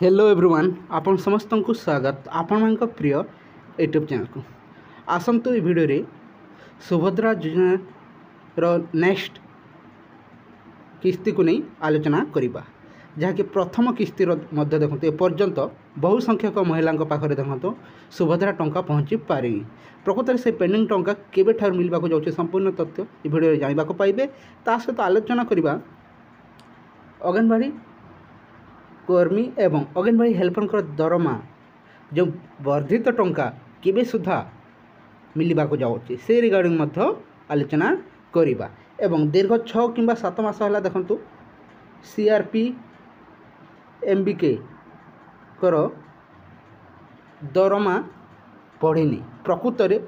Hello everyone आपण समस्त को स्वागत आपण मान प्रिय यूट्यूब चैनल को आसंतु भिडियो रे सुभद्रा योजना रो नेक्स्ट किस्ती को नहीं आलोचना करिबा जहाँकि प्रथम किस्ती मध्य देखते एपर्यंत बहु संख्यक महिला पाखे देखते सुभद्रा टंका पहुँची पारि प्रकृत से पेंडिंग टंका केबे ठार मिलवा जाऊँगी संपूर्ण तथ्य ये भिडियो जानवा पाइबे ता सहित आलोचना करवा अंगनवाड़ी कर्मी एवं अंगनवाड़ी हेल्पर दरमा जो वर्धित टंका केबे सुधा मिलवा जाऊँगी से रिगार्डिंग आलोचना करवा एवं दीर्घ 6 किंबा 7 मास है देखु सीआरपी एमबीके कर दरमा बढ़ीनी प्रकृत में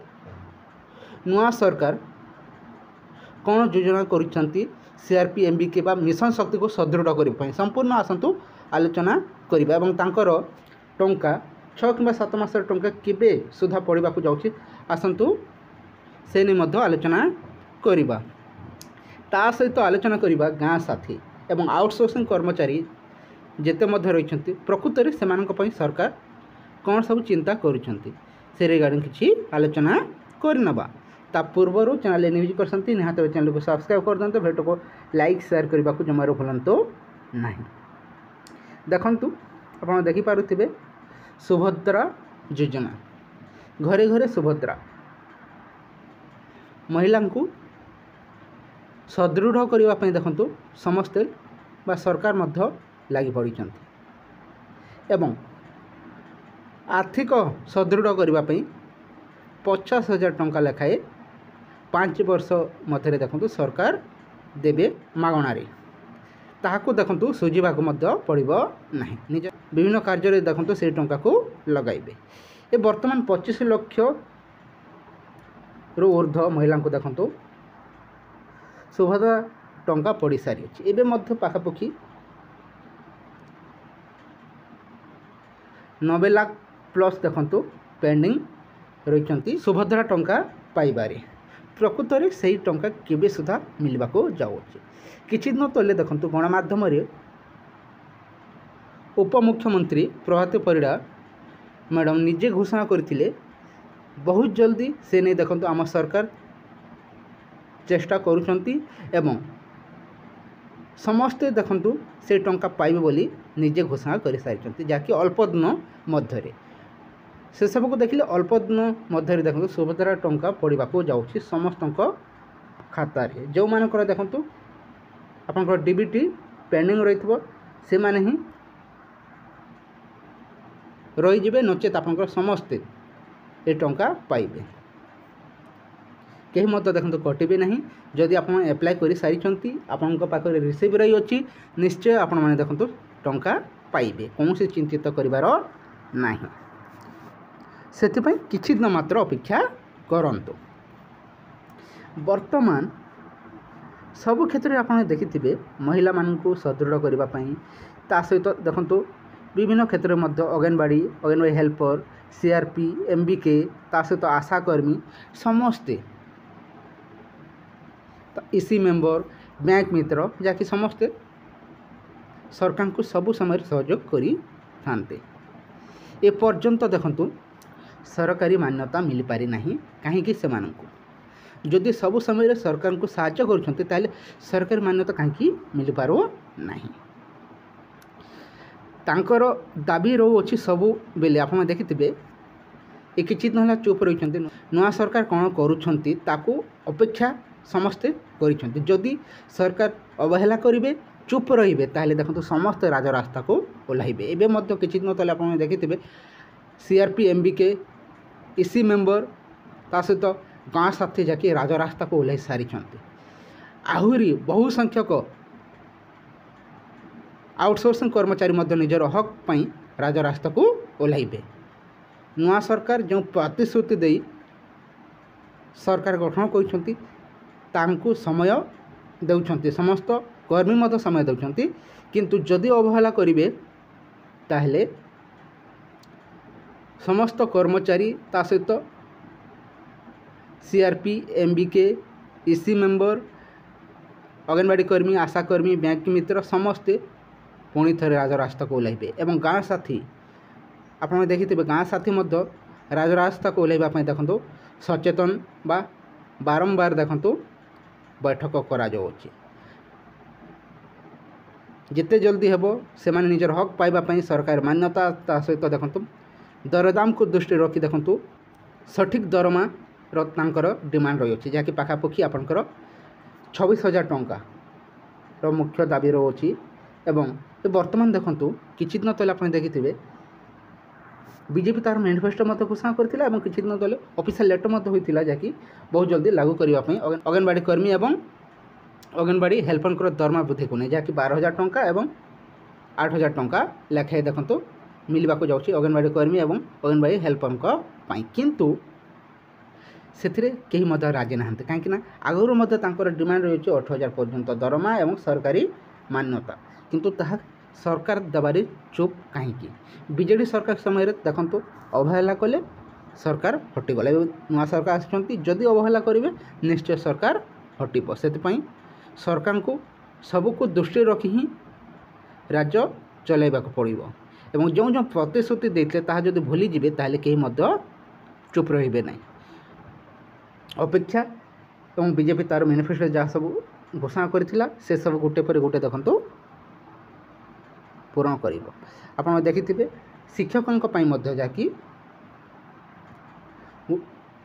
नुआ सरकार कौन योजना करिसेंती सीआरपी एमबीके बा मिशन शक्ति को सुदृढ़ करने संपूर्ण आसतु आलोचना करवा एवं तांकर टंका 6 किंबा 7 मास टंका केबे सुधा पड़वा जाऊँगी आसतु से नहीं आलोचना करवा ता सहित आलोचना करवा गाँ साथी एवं आउटसोर्सिंग कर्मचारी जेते रही प्रकृत में से सरकार कौन सब चिंता करुँच से रिगार्डिंग किसी आलोचना करनबा ता पूर्वर चैनल न्यूज करते निहत चैनल को सब्सक्राइब कर दिखाँ भिडियो को लाइक शेयर करने को जमार भूलु ना देखु आप देखिपे सुभद्रा योजना घरे घरे सुभद्रा महिला को सुदृढ़ करने देखु समस्ते बा सरकार मध्य लगी पड़ी एवं आर्थिक सुदृढ़ करने 50,000 टंका लेखाए 5 वर्ष मध्य देखु सरकार देवे मागणारे ताकू देखु सुझा पड़ो ना निज विभिन्न कार्य देखु से टंका को लगाइबे ये वर्तमान 25 लाख रु ऊर्ध्व महिला को देखु सुभद्रा टंका पड़ सारी एवं पाखापाखि 90 लाख प्लस देखु पेंडिंग रही सुभद्रा टंका पाइबारे प्रकृत में से टंका केबे सुधा मिलवा जाऊँगी किछि दिन तले देखु गणमाध्यम उपमुख्यमंत्री प्रभात परिड़ा मैडम निजे घोषणा करथिले बहुत जल्दी से नहीं देखु आम सरकार चेष्टा करुछंती एवं समस्ते देखु से टंका पाइबे बोली निजे घोषणा कर सारी जहाँकि अल्प दिन मध्य से सब को देखिले अल्प दिन मध्य देखो सुभद्रा टंका पड़वा जाऊँगी समस्त खाता जो मानकर देखु आपंकर डीबीटी पेंडिंग रही से माने ही रहीजे नचेत आपंकर समस्ते ये टंका पाइबे कहीं मत देखो कटिबे नहीं जदि आप एप्लाय कर सारी आपण पाखे रिसीव रही अच्छी निश्चय आपण मैंने देखो टंका पाइबे कौन से चिंतित करिवार नाही सेथिपई किछि दिन मात्र अपेक्षा करंतु वर्तमान सबु क्षेत्र में आपने देखिथिबे महिला मानकु सुदृढ़ करने ता सहित देखु विभिन्न क्षेत्र में अंगनवाड़ी हेल्पर सीआरपी एमबीके ता सहित आशाकर्मी समस्ते इसी मेंबर बैंक मित्र जहाँकि समस्ते सरकार को सबु समय सहयोग करी थांते ए पर्यंत देखु सरकारी मान्यता मिल पारि नाही कहीं से जदि सबु समय सरकार को साहाय्य करुछंते ताले सरकारी मान्यता कहीं मिल पारो नाही तांकर दाबी रो अछि सबु बेले आप देखिथिबे ए किछि दिन चुप रही नुआ सरकार कौन करुछंती ताकू अपेक्षा समस्ते करिछंती जदि सरकार अवहेला करिवे चुप रहिबे ताले देखंतु समस्त राजरास्ता को ओल्हाइबे एबे मध्य किछि दिन तले आप देखिथिबे सीआरपी एमबीके इसी मेंबर ता सहित गाँ साथी जाकि राजरास्ता को ओल्हाई सारी आहुरी बहु संख्यक आउटसोर्सिंग कर्मचारी मध्य निजर हक पाई राजरास्ता को ओल्हाइबे नुआ सरकार जो प्रतिश्रुति दे सरकार गठन करछंती तांकु समय देउछंती समस्त कर्मी मध्य समय देउछंती किंतु जदि अवहेला करिवे ताहले समस्त कर्मचारी ता सहित सीआरपी एमबीके इसी मेंबर अंगनवाड़ी कर्मी आशाकर्मी बैंक मित्र समस्ते पुणी थे राजरास्ता को ओह्लैबे एवं गाँ साथी आपने देखिथे गाँ साथी राजरास्ता को ओह्लैवाई देखो सचेतन बा बारंबार देखो बैठक करा जिते जल्दी हेबो से माने निजर हक पाइबापी सरकार मान्यता ता सहित देखो दरदाम को दृष्टि रखी देखो सठिक दरमा तांकर डिमांड रही है जहाँकि पाखापाखि आपंकर 26,000 टंका मुख्य दाबी रही एवं बर्तमान देखूँ किछि दिन तले आप देखिथे बीजेपी तार मैनिफेस्टो मत घोषणा करथिला एवं किछि दिन तले ऑफिशियल लेटर मत होइथिला जहाँकि बहुत जल्दी लागू करने अंगनवाड़ी कर्मी एवं अंगनवाड़ी हेल्पर दरमा वृद्धि को नहीं जहाँकि 12,000 टंका एवं 8,000 टंका लेखाए देखो मिलवा को जाऊँगी अंगनवाड़ी कर्मी एवं अंगनवाड़ी हेल्पर किंतु से कहीं राजी ना कहीं आगुरी डिमांड रही 8,000 पर्यंत दरमा एवं सरकारी मान्यता किंतु ताहा सरकार देवारी चुप कहीं बीजेडी सरकार समय देखो अवहेला कले सरकार हटिगला नुआ सरकार आदि अवहेला करेंगे निश्चय सरकार हटिब से सरकार को सबको दृष्टि रखी ही राज्य चलैबा पड़ो एवं जो जो प्रतिश्रुति देते जदि भूली जीवे ताहले कहीं चुप रहिबे नहीं अपेक्षा एवं बीजेपी तार मैनिफेस्टो जहाँ सब घोषणा करथिला से सब गोटे पर गोटे देखो पूरण कर आप देखिथे शिक्षकों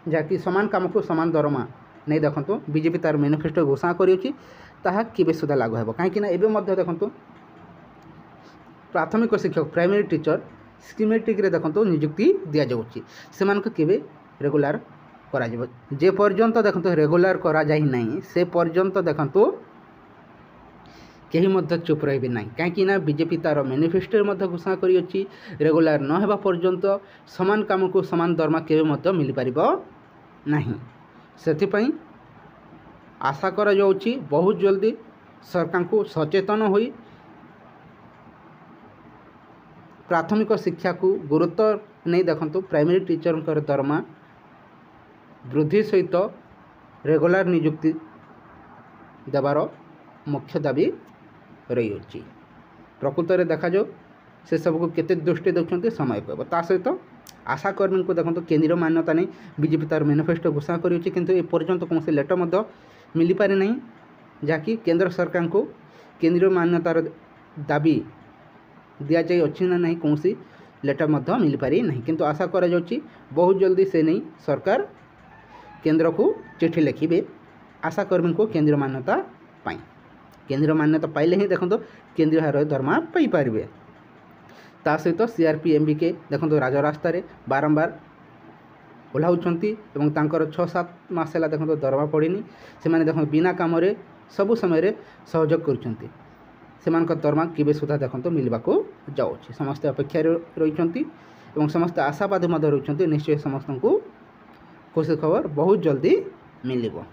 जहाँकि समान काम को समान दरमा नहीं देखो बीजेपी तार मैनिफेस्टो घोषणा कर सुधा लागू है कहीं एवं देखो प्राथमिक शिक्षक प्राइमरी टीचर स्कीमेटिक देखो नियुक्ति दि जाऊँगी से रेगुलार करा जे पर्यंत देखो रेगुलार करा जाहि नहीं से पर्यंत देखो कहीं चुप रही ना कहीं बीजेपी तार मैनिफेस्टो घोषणा करी रेगुलार न होगा पर्यंत समान काम को समान दरमा केवे मिल पार नहीं से आशा करा जाउछि बहुत जल्दी सरकार को सचेतन होई प्राथमिक शिक्षा को गुरुत्व नहीं देखो प्राइमरी टीचर दरमा वृद्धि सहित रेगुलार नियुक्ति देवार मुख्य दाबी रही अछि प्रकृत में देखा जाओ से सबको केते दृष्टि देखते समय कहब ता सहित आशा कर्मी को देखो केंद्रीय मान्यता नहीं बीजेपी तार मैनिफेस्टो घोषणा करी किंतु ए पर्यंत कौन लेटर मिल पारे नहीं जहाँकि केंद्र सरकार को केंद्रीय मान्यतार दाबी दि जाए अच्छी ना नहीं कौन लेटर मिल पारी नहीं किंतु आशा करा जाउछि बहुत जल्दी से नहीं सरकार केंद्र को चिठी लिखिबे आशा कर्मी को केंद्रीय मान्यता पाई केंद्रीय मान्यता पाइले ही देखो केंद्रीय हार दरमा पाई पारिबे ता सहित सीआरपी के देखो राजरास्ता बारंबार ओह्लाउछंती एवं तांकर 6-7 मास है देखो दरमा पड़ीनी से देखो बिना काम सबु समय सहयोग करुछंती सेमानक दरमा केबे सुधा देखो मिलवा को जाउछि समस्त अपेक्षा रही समस्त आशावादी रही निश्चय समस्त को खुशी खबर बहुत जल्दी मिलिबो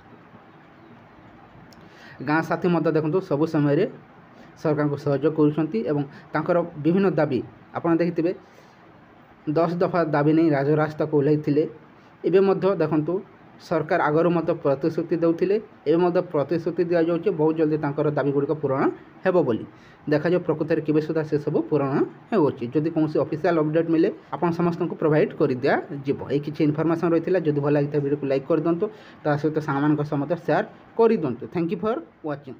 गाँ साथी देखो सबु समय सरकार को सहयोग कर विभिन्न दाबी आपड़ देखिथे 10 दफा दाबी नहीं राजरास्ता को ओह्लैथिले एवं देखो सरकार आगर प्रतिश्रुति देउथिले एवं प्रतिश्रुति दि जाउछि बहुत जल्दी तांकर दाबी गुड़िक पूरण हेबो बोली देखा जाओ प्रकृत में केबे सुधा से सब पूरण होछि जदि कौन ऑफिशियल अपडेट मिले आपन समस्त को प्रोवाइड कर दिया जीवो ए किछि इनफॉरमेशन रहिथिला जदि भल लागिथा वीडियो को लाइक कर दंतु ता सहित सामान को समस्त शेयर कर दंतु थैंक यू फॉर वाचिंग।